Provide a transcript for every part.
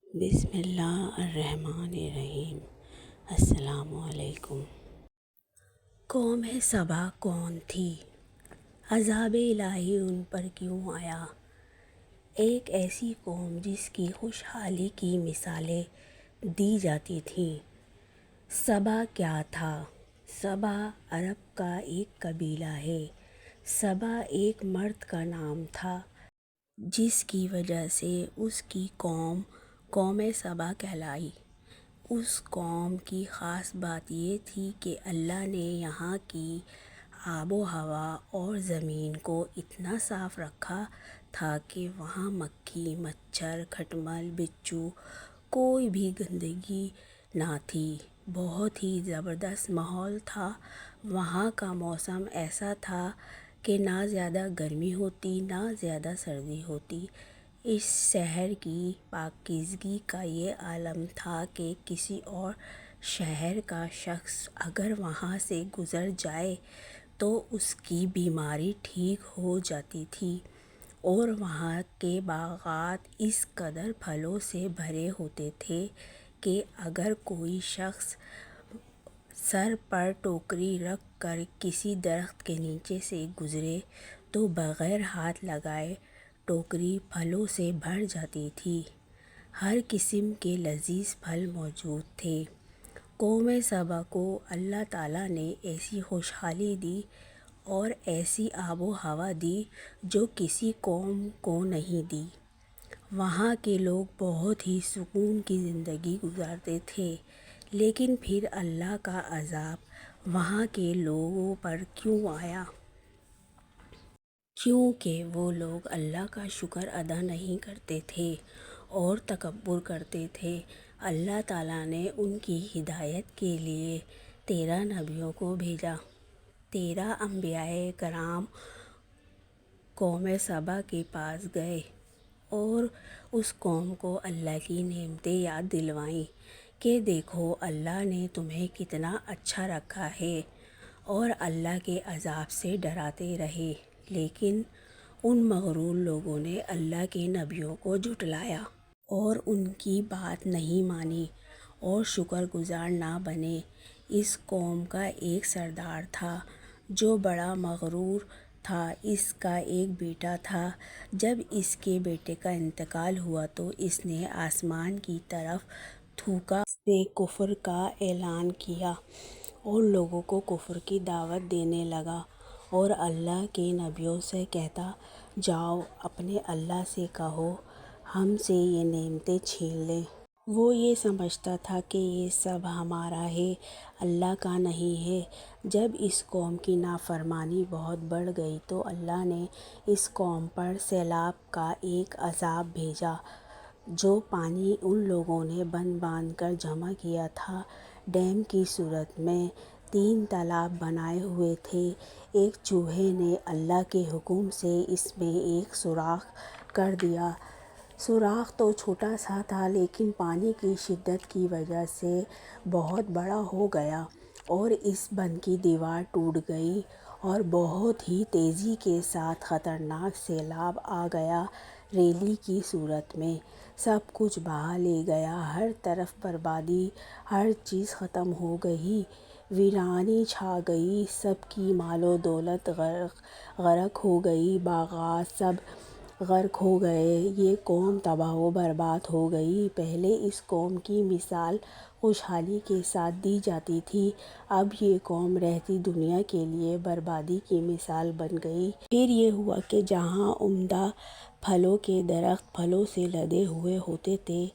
بسم اللہ الرحمن الرحیم۔ السلام علیکم۔ قوم سبا کون تھی؟ عذاب الہی ان پر کیوں آیا؟ ایک ایسی قوم جس کی خوشحالی کی مثالیں دی جاتی تھیں۔ سبا کیا تھا؟ سبا عرب کا ایک قبیلہ ہے۔ سبا ایک مرد کا نام تھا جس کی وجہ سے اس کی قوم سبا کہلائی۔ اس قوم کی خاص بات یہ تھی کہ اللہ نے یہاں کی آب و ہوا اور زمین کو اتنا صاف رکھا تھا کہ وہاں مکھی، مچھر، کھٹمل، بچھو، کوئی بھی گندگی نہ تھی۔ بہت ہی زبردست ماحول تھا۔ وہاں کا موسم ایسا تھا کہ نہ زیادہ گرمی ہوتی نہ زیادہ سردی ہوتی۔ اس شہر کی پاکیزگی کا یہ عالم تھا کہ کسی اور شہر کا شخص اگر وہاں سے گزر جائے تو اس کی بیماری ٹھیک ہو جاتی تھی، اور وہاں کے باغات اس قدر پھلوں سے بھرے ہوتے تھے کہ اگر کوئی شخص سر پر ٹوکری رکھ کر کسی درخت کے نیچے سے گزرے تو بغیر ہاتھ لگائے ٹوکری پھلوں سے بھر جاتی تھی۔ ہر قسم کے لذیذ پھل موجود تھے۔ قوم سبا کو اللہ تعالیٰ نے ایسی خوشحالی دی اور ایسی آب و ہوا دی جو کسی قوم کو نہیں دی۔ وہاں کے لوگ بہت ہی سکون کی زندگی گزارتے تھے۔ لیکن پھر اللہ کا عذاب وہاں کے لوگوں پر کیوں آیا؟ کیونکہ وہ لوگ اللہ کا شکر ادا نہیں کرتے تھے اور تکبر کرتے تھے۔ اللہ تعالیٰ نے ان کی ہدایت کے لیے 13 نبیوں کو بھیجا۔ 13 انبیاء کرام قوم سبا کے پاس گئے اور اس قوم کو اللہ کی نعمتیں یاد دلوائیں کہ دیکھو اللہ نے تمہیں کتنا اچھا رکھا ہے، اور اللہ کے عذاب سے ڈراتے رہے۔ لیکن ان مغرور لوگوں نے اللہ کے نبیوں کو جھٹلایا اور ان کی بات نہیں مانی اور شکر گزار نہ بنے۔ اس قوم کا ایک سردار تھا جو بڑا مغرور تھا۔ اس کا ایک بیٹا تھا۔ جب اس کے بیٹے کا انتقال ہوا تو اس نے آسمان کی طرف تھوکا، اس نے کفر کا اعلان کیا اور لوگوں کو کفر کی دعوت دینے لگا، اور اللہ کے نبیوں سے کہتا، جاؤ اپنے اللہ سے کہو ہم سے یہ نعمتیں چھین لے۔ وہ یہ سمجھتا تھا کہ یہ سب ہمارا ہے، اللہ کا نہیں ہے۔ جب اس قوم کی نافرمانی بہت بڑھ گئی تو اللہ نے اس قوم پر سیلاب کا ایک عذاب بھیجا۔ جو پانی ان لوگوں نے باندھ باندھ کر جمع کیا تھا ڈیم کی صورت میں، 3 تالاب بنائے ہوئے تھے، ایک چوہے نے اللہ کے حکم سے اس میں ایک سوراخ کر دیا۔ سوراخ تو چھوٹا سا تھا لیکن پانی کی شدت کی وجہ سے بہت بڑا ہو گیا، اور اس بند کی دیوار ٹوٹ گئی اور بہت ہی تیزی کے ساتھ خطرناک سیلاب آ گیا ریلی کی صورت میں۔ سب کچھ بہا لے گیا، ہر طرف بربادی، ہر چیز ختم ہو گئی، ویرانی چھا گئی، سب کی مال و دولت غرق ہو گئی، باغات سب غرق ہو گئے، یہ قوم تباہ و برباد ہو گئی۔ پہلے اس قوم کی مثال خوشحالی کے ساتھ دی جاتی تھی، اب یہ قوم رہتی دنیا کے لیے بربادی کی مثال بن گئی۔ پھر یہ ہوا کہ جہاں عمدہ پھلوں کے درخت پھلوں سے لدے ہوئے ہوتے تھے،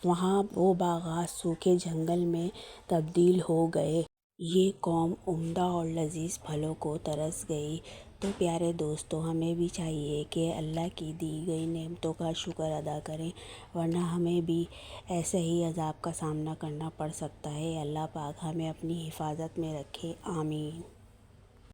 وہاں وہ باغات سوکھے جنگل میں تبدیل ہو گئے۔ یہ قوم عمدہ اور لذیذ پھلوں کو ترس گئی۔ تو پیارے دوستو، ہمیں بھی چاہیے کہ اللہ کی دی گئی نعمتوں کا شکر ادا کریں، ورنہ ہمیں بھی ایسے ہی عذاب کا سامنا کرنا پڑ سکتا ہے۔ اللہ پاک ہمیں اپنی حفاظت میں رکھے، آمین۔